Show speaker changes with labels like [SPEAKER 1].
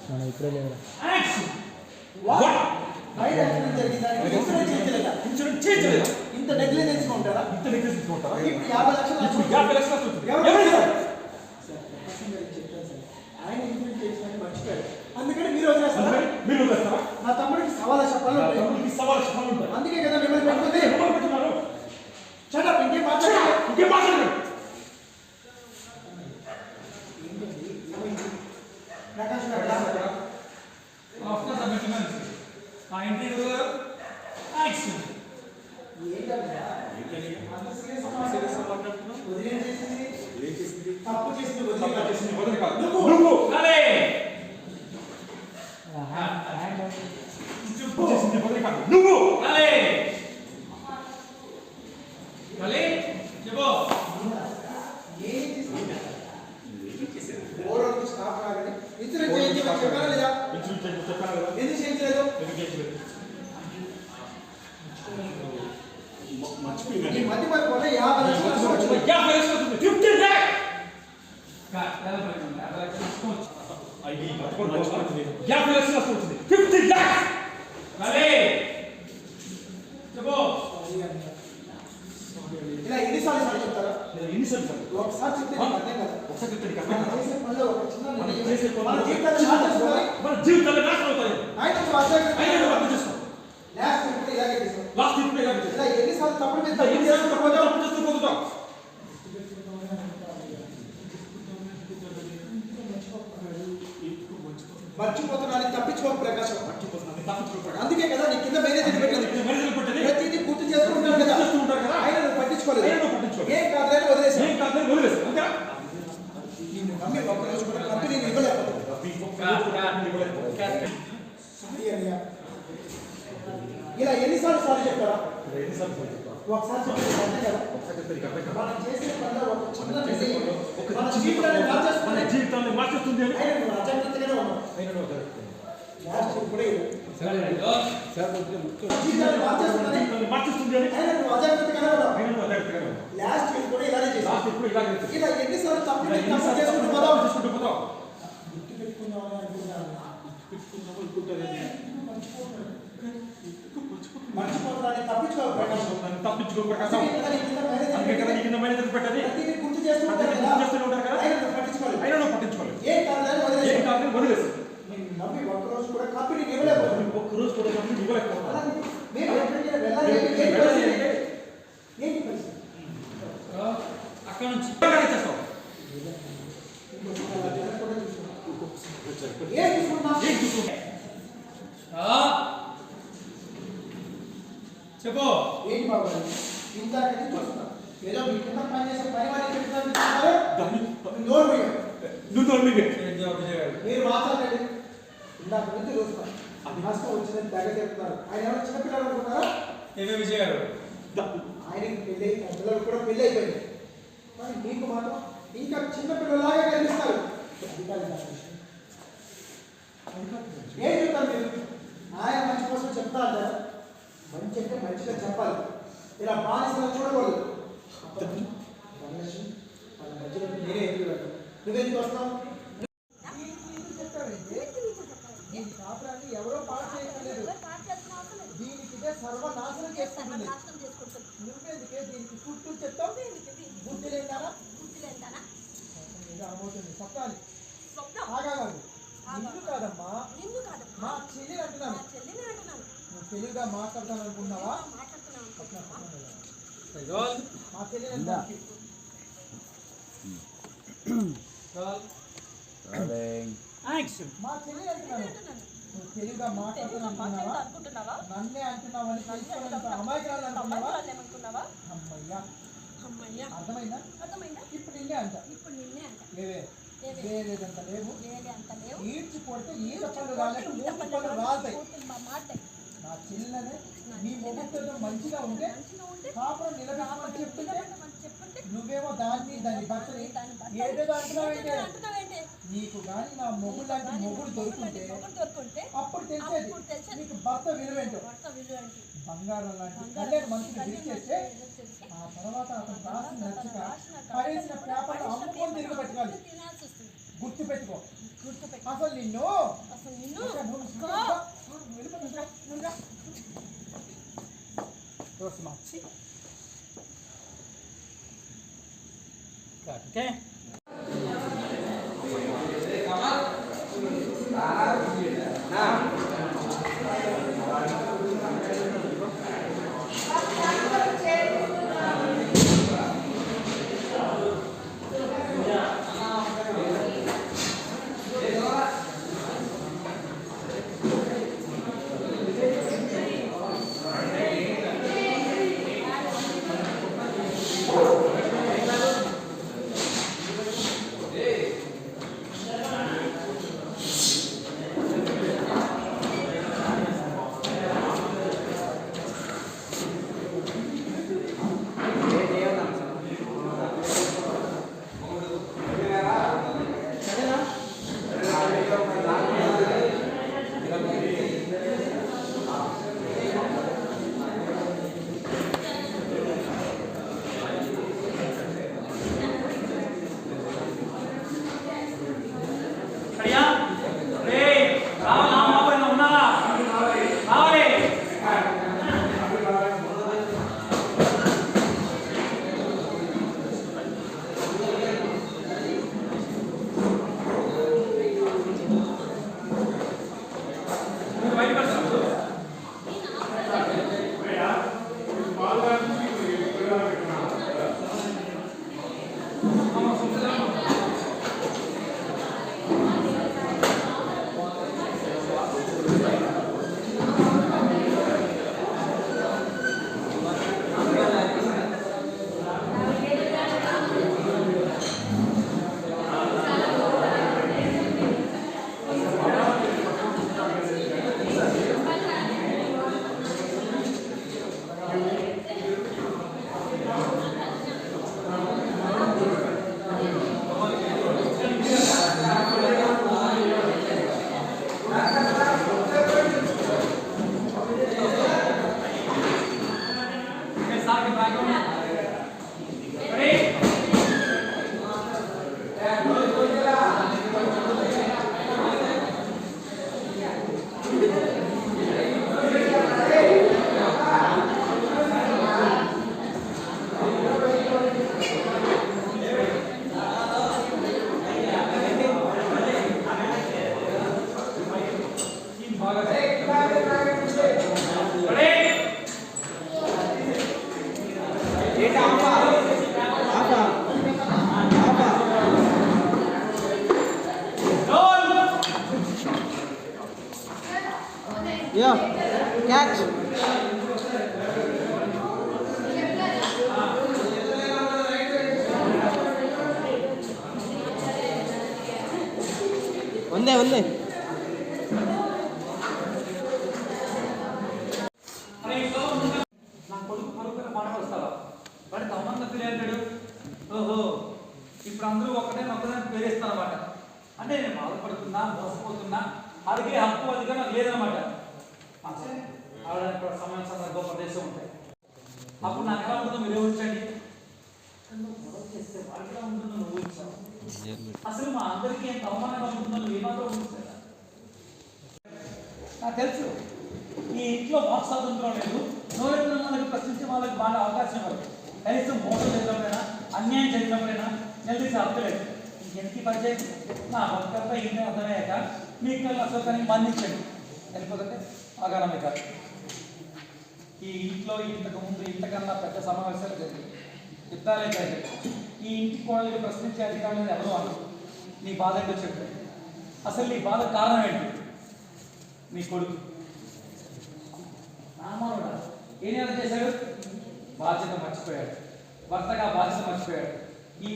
[SPEAKER 1] మనం ఇప్పుడే లేదు
[SPEAKER 2] ఇంత నెగ్లిజెన్స్ ఉంటారా? ఇప్పుడు 50 లక్షలు ఆయన ఇంప్లిమెంట్ చేసిన మర్చిపోయారు. అందుకని మీరు వదిలేస్తారా? నా తమ్ముడికి సవాల్ చెప్పాలి. అందుకే కదా మిమ్మల్ని పెట్టుకుంది. చదవ ఇంకేం మాట్లాడారు? ప్రకాష్ తప్పు చేసింది వదిలి కాదు. నువ్వు స్టాఫ్ రాగానే ఇన్సూరెన్స్ చేయించమని చెప్పారా లేదా? ఎందుకు చేయించలేదు? మధ్య మధ్య 50 లక్షలు ఇలా ఎన్నిసార్లు చెప్తారా? ఒకసారి చెప్తే అర్థం కదా. ఎన్నిసార్లు తప్పుడు మర్చిపోతున్నాను తప్పించుకోక ప్రకాశం. అందుకే కదా నీ కింద మేనేజర్ పెట్టింది. ప్రతిదీ గుర్తు చేసుకుంటారు కదా. ఆయన నువ్వు పట్టించుకోలేదు. ఏం కాదని వదిలేసి నమ్మి ఒక్కరోజు కూడా కంపెనీ ఇవ్వలేదు. ఇలా ఎన్నిసార్లు సార్లు చెప్తారా? ఒకసారి జీవితాన్ని మార్చేస్తుంది అని అజాగ్రత్తగానే ఉన్నాం. మార్చేస్తుంది అని అజాగ్రత్తగానే ఉన్నాం. లాస్ట్ వీక్ కూడా ఇలానే చేసాం. ఇలా ఎన్నిసార్లు తప్పు చేసుకుంటూ పోదాం. గుర్తు పెట్టుకుందామని అనుకుంటున్నాను. మర్చిపోతున్నాను తప్పించుకో ప్రకాశం. అందుకే కదా కింద మేనేజర్ పెట్టది. గుర్తు చేస్తుంటారు కదా. పట్టించుకోలేదు. ఏం కాదని వదిలేసి నమ్మి ఒక్కరోజు కూడా కంపెనీ ఇవ్వలేకపోతుంది.
[SPEAKER 3] అక్కడ నుంచి చెప్పు.
[SPEAKER 2] ఏంటి బాబు ఇందాక చూస్తున్నా ఏదో మీ కింద పని చేసే పని వాళ్ళు చెప్తారు. మీరు మాట్లాడండి. ఇందాక నుంచి చూస్తున్నా నష్టం వచ్చిందని దగ్గర చెప్తున్నారు. ఆయన ఎవరైనా చిన్నపిల్లలు అనుకుంటారా?
[SPEAKER 3] ఏమే విజయ్ గారు
[SPEAKER 2] ఆయనకి పెళ్ళి పిల్లలు కూడా పెళ్ళి అయిపోయింది. కానీ మీకు మాత్రం ఇంకా చిన్నపిల్లలాగా కనిపిస్తారు. ఏం చెప్తారు మీరు? ఆయన మంచి కోసం చెప్తా అంటారా? మంచి అంటే మంచిగా చెప్పాలి. ఇలా బానిసలు చూడకూడదు. మధ్యలో నేనే ఎందుకు పెట్టాను? నువ్వెందుకు వస్తావు? ఎవరో పాట చేయలేదు. దీనికి సర్వనాశనం చేసుకుంటుంది. నువ్వెందుకే దీనికి చుట్టూ చెప్తావు? బుద్ధి లేదానా? సప్తాలి ఆగాలి. నిన్ను కాదమ్మా, మా చెల్లి అంటున్నాను. నువ్వు తెలుగుగా మాట్లాడతాను అనుకున్నావా? మా చెల్లి మా చెల్లి అంటున్నాను. నువ్వు తెలుగుగా మాట్లాడతాను అనుకున్నావా? నన్నే అంటున్నావని తెలుసుకోవాలంత అమాయకురాలు అనుకున్నావా? అమ్మయ్యా అర్థమైందా? ఇప్పుడు నిన్నే అంట. వేరేదంత లేవు. ఈడ్చి కొడితే ఈత పళ్ళు రాలేక మూడు పళ్ళు రాలుతాయి. నా చెల్లెనే నీ మొగుడితో మంచిగా ఉంటే కాపురం నిలబెట్టుకోమని చెప్తుంటే నువ్వేమో దాన్ని భర్తని ఏదేదో అంటున్నావంటే నీకు కానీ నా మొగుడు లాంటి మొగుడు దొరుకుంటే అప్పుడు తెలిసేది నీకు భర్త విలువేంటో. బంగారం లాంటి కళ్యాణ మనిషిని విరిచేస్తే ఆ తర్వాత అతను రాసి నచ్చక పడేసిన పేపర్లు అమ్ముకొని తిరిగి పెట్టుకోవాలి. గుర్తు పెట్టుకో. అసలు నిన్ను మార్చి okay
[SPEAKER 1] Yeah, catch. One day.
[SPEAKER 3] నా కొడుకు పరుపుల మాట వస్తావా వాడి తమ్మంగా ఫీల్ ఓహో ఇప్పుడు అందరూ ఒక్కదాన్ని పేరేస్తానమాట అంటే నేను బాధపడుతున్నా మోసపోతున్నా అడిగే హక్కు అదిగా నాకు లేదనమాట ఆవిడ సమయం సందర్భ ప్రదేశం ఉంటాయి అప్పుడు నాకు ఎలా ఉంటుందో మీరు ఊహించండి గొడవ చేస్తే వాళ్ళకి ఎలా ఉంటుందో నువ్వు ఊహించావు అసలు మా అందరికీ ఎంత అవమానంగా ఉంటుందో నువ్వు ఏమాత్రం ఊహించా నాకు తెలుసు ఈ ఇంట్లో వాక్ స్వాతంత్రం లేదు నోరెత్తున వాళ్ళకి ప్రశ్నించే వాళ్ళకి బాగా అవకాశం ఇవ్వదు కనీసం మోసం జరిగినప్పుడైనా అన్యాయం జరిగినప్పుడైనా నిలదీసి హక్కులేదు ఇంకెందుకు పరిచయం నా భక్తంపై ఇంటే అర్థమయ్యాక మీకు అసలు మన్నించండి వెళ్ళిపోతుంటే అగానమే కాదు ఈ ఇంట్లో ఇంతకు ముందు ఇంతకన్నా పెద్ద సమావేశాలు జరిగాయి యుద్ధాలే జరిగాయి ఈ ఇంటికి కోడలికి ప్రశ్నించే అధికారులు ఎవరు అన్నారు నీ బాధ ఏంటో చెప్పు అసలు నీ బాధ కారణం ఏంటి మీ కొడుకు రామానుడా ఏం ఎలా చేశాడు బాధ్యత మర్చిపోయాడు భర్తగా బాధ్యత మర్చిపోయాడు ఈ